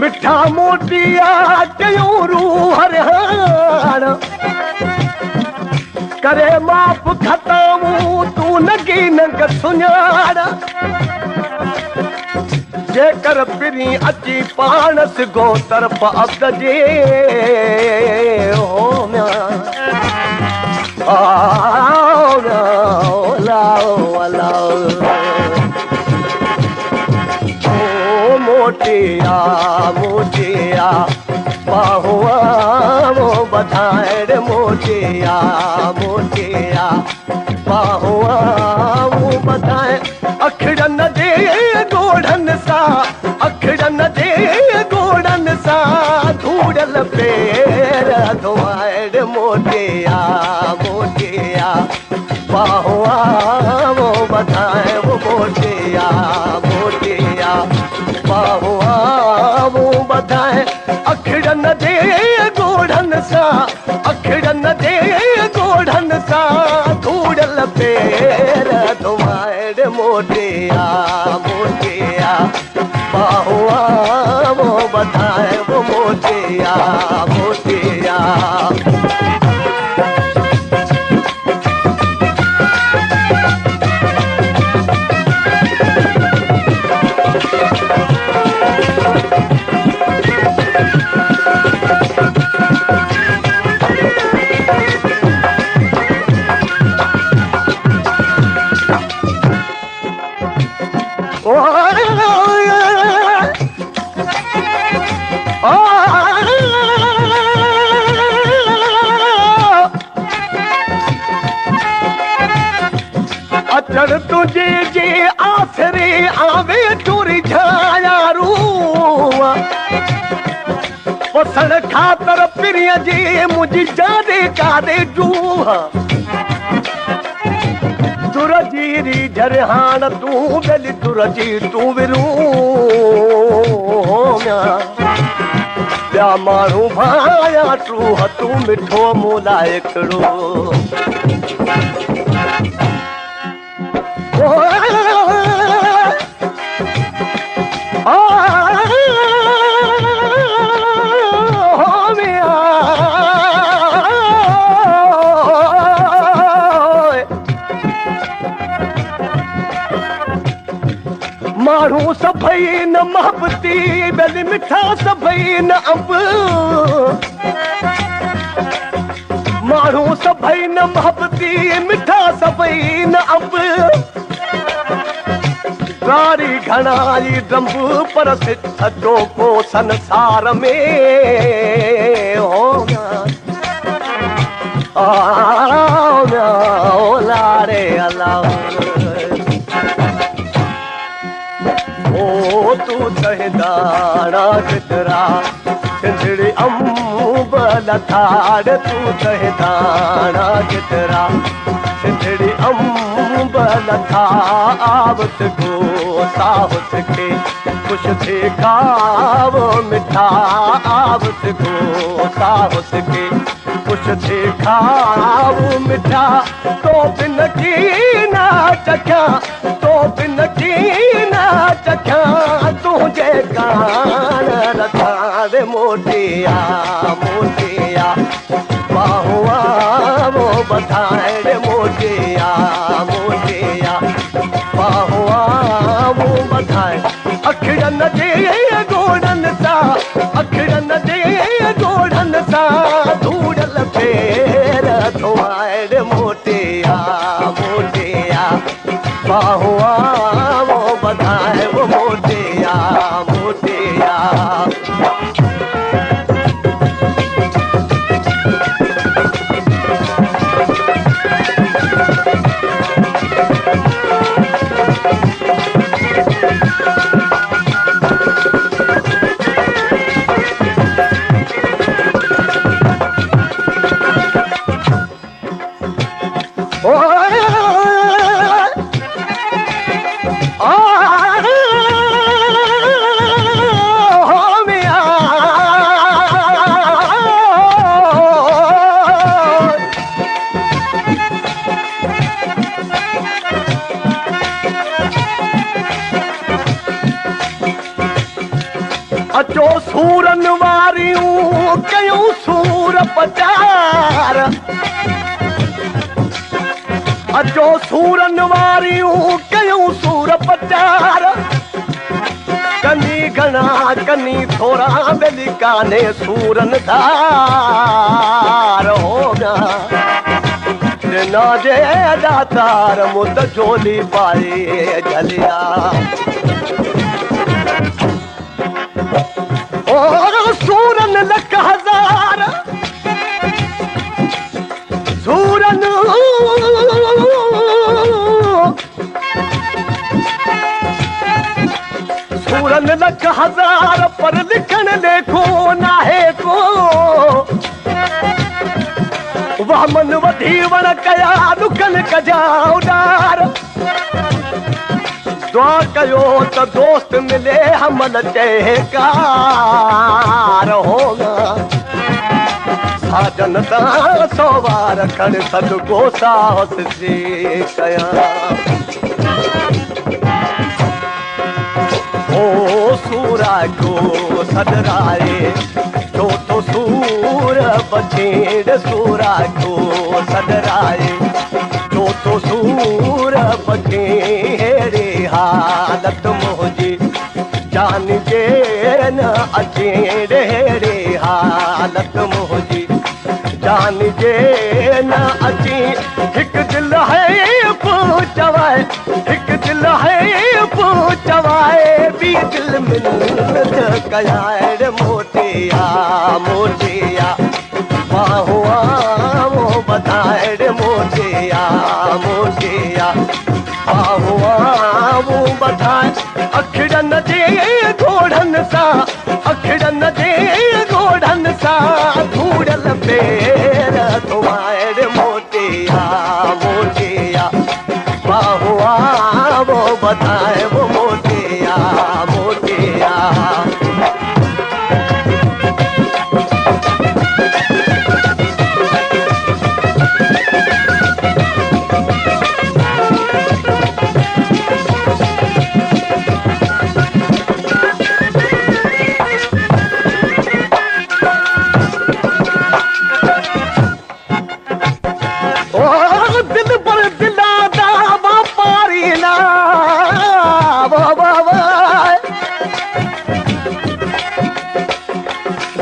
मिठा मोतिया चयूं रूह रिहाण करे माप खतमू तू नगी नंग सुञाण जेकर पिरी अची पाण सिगो तरफ़ अॻ जे हो मोटिया मोटिया बाहुआ वो बधाए मोटिया मोटिया बाहुआ वो बधाए अखड़न दे गोढ़न सा अखड़न दे गोढ़न सा धूड़ल पेर धुआए मोटिया मोटिया बाहुआ वो बधाए वो मोटिया मोटिया बाहुआ वो बधाए अखड़न दे गोढ़न सा अखड़न दे गोढ़न सा धूड़ल पेर धुआए मोटिया मोटिया बाहुआ वो बधाए वो मोटिया मोटिया अचड़ तुझे जे आसरे आवे टूरी छाया रूआ पसण खातर पिरिय जे मुझी जादे कादे जूहा तुरजीरी झरहान तू बेली तुरजी तू विरू ॿिया माण्हू भाया टूह तू मिठो मोलाए खड़ो माण्हू सभई न मोहबती बेली मिठा सभई न अंब माण्हू सभई न मोहबती मिठा सभई न अंब गारी घणाई दंब पर सॼो को संसार में हो लारे अलाह ओ तू तहदाड़ा कितरा सिंधड़ी अंब लथाड़ तू तहदाड़ा कितरा सिंधड़ी अंब लथा आवत गो साहस के खुश थे खाव मिठा आवत गो साहस के खुश थे खाव मिठा तो बिन की ना चखा तो बिन की ना चखा तुझे कान रखा रे मोटिया मोटिया बाहुआ वो बधाए रे मोटिया मोटिया बाहुआ वो बधाए अखड़न दे गोढ़न सा अखड़न दे गोढ़न सा धूड़ल पेर धुआए रे मोटिया मोटिया बाहुआ वो बधाए वो मोटिया मोटिया। अचो सूरन वारियूं कयूं सूर पचार। अचो सूरन वारियूं कयूं सूर पचार। कनी घणा कनी थोरा बेली काने सूरन धार होगा। ना जे दातार मुद झोली पाए झलिया। सूरन लख हजार सूरन सूरन लख हजार पर लिखण लेखो नाहे को। वाह मन वधी वण कया दुखन कजा उडार। दुआ कयो त दोस्त मिले हमल चहकार होगा। साजन ता सोवार खड़ सदको साहस से कया। ओ सूरा को सदराए तो सूर बछेड़। सूरा को सदराए तो सूर बछेड़े। हालत मुझी जान जे न अचेड़े रे। हालत मुझी जान जे न अची। हिक दिल है पूछवाए हिक दिल है पूछवाए। बी दिल मिलत कयाड़ मोटिया मोटिया। बाहुआ वो बधाए मोटिया मोटिया। बाहुआ वो बधाए अखड़न जे घोड़न सा। अखड़न जे घोड़न सा धूड़ल पेर तुम्हारे मोटिया मोटिया। बाहुआ वो बधाए वो मोटिया मोटिया।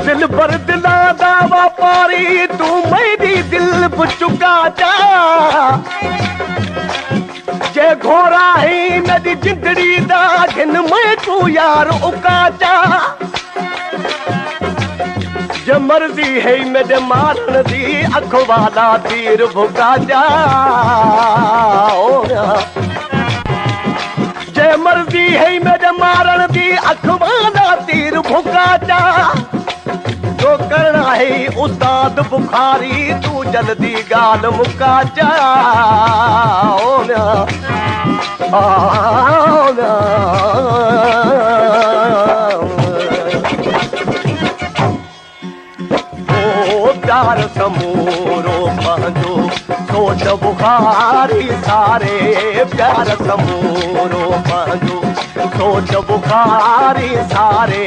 दिल पर दिला दावा पारी तू मेरी दिल चुका जा। जे घोरा ही नदी जिंदड़ी दा घिन मैं तू यार उका जा। जे मर्जी है मेरे मारन दी अखवाला तीर भुका जा। जे मर्जी है मेरे मारन दी अखवाला तीर भुका जा। जो करना है उस्ताद बुखारी तू जल्दी गाल मुका जा। प्यार समूरो पंहिंजो सोच बुखारी सारे। प्यार समूरो पंहिंजो सोच बुखारी सारे।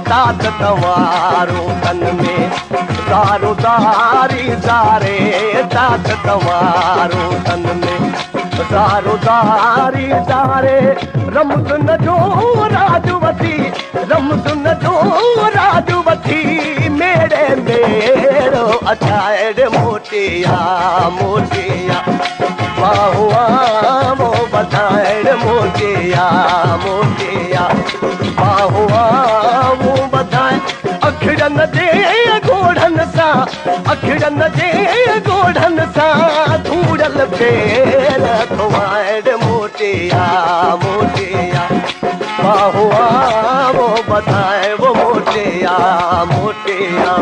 दाद तवारो तन में दारो दारी सारे। दाद तवारो तन में दारो दारी सारे। रमज़न जो राजवती रमज़न जो राजवती। मेरे मेरो अछाड़ मोटिया मोटिया। बाहुआ वो बताए मोटिया मोटिया बाहुआ वो बधाए अखड़न जे गोढ़न सा अखड़न जे गोढ़न सा धूड़ल पेर खुआड़ मोटिया मोटिया बाहुआ वो बधाए वो मोटिया मोटिया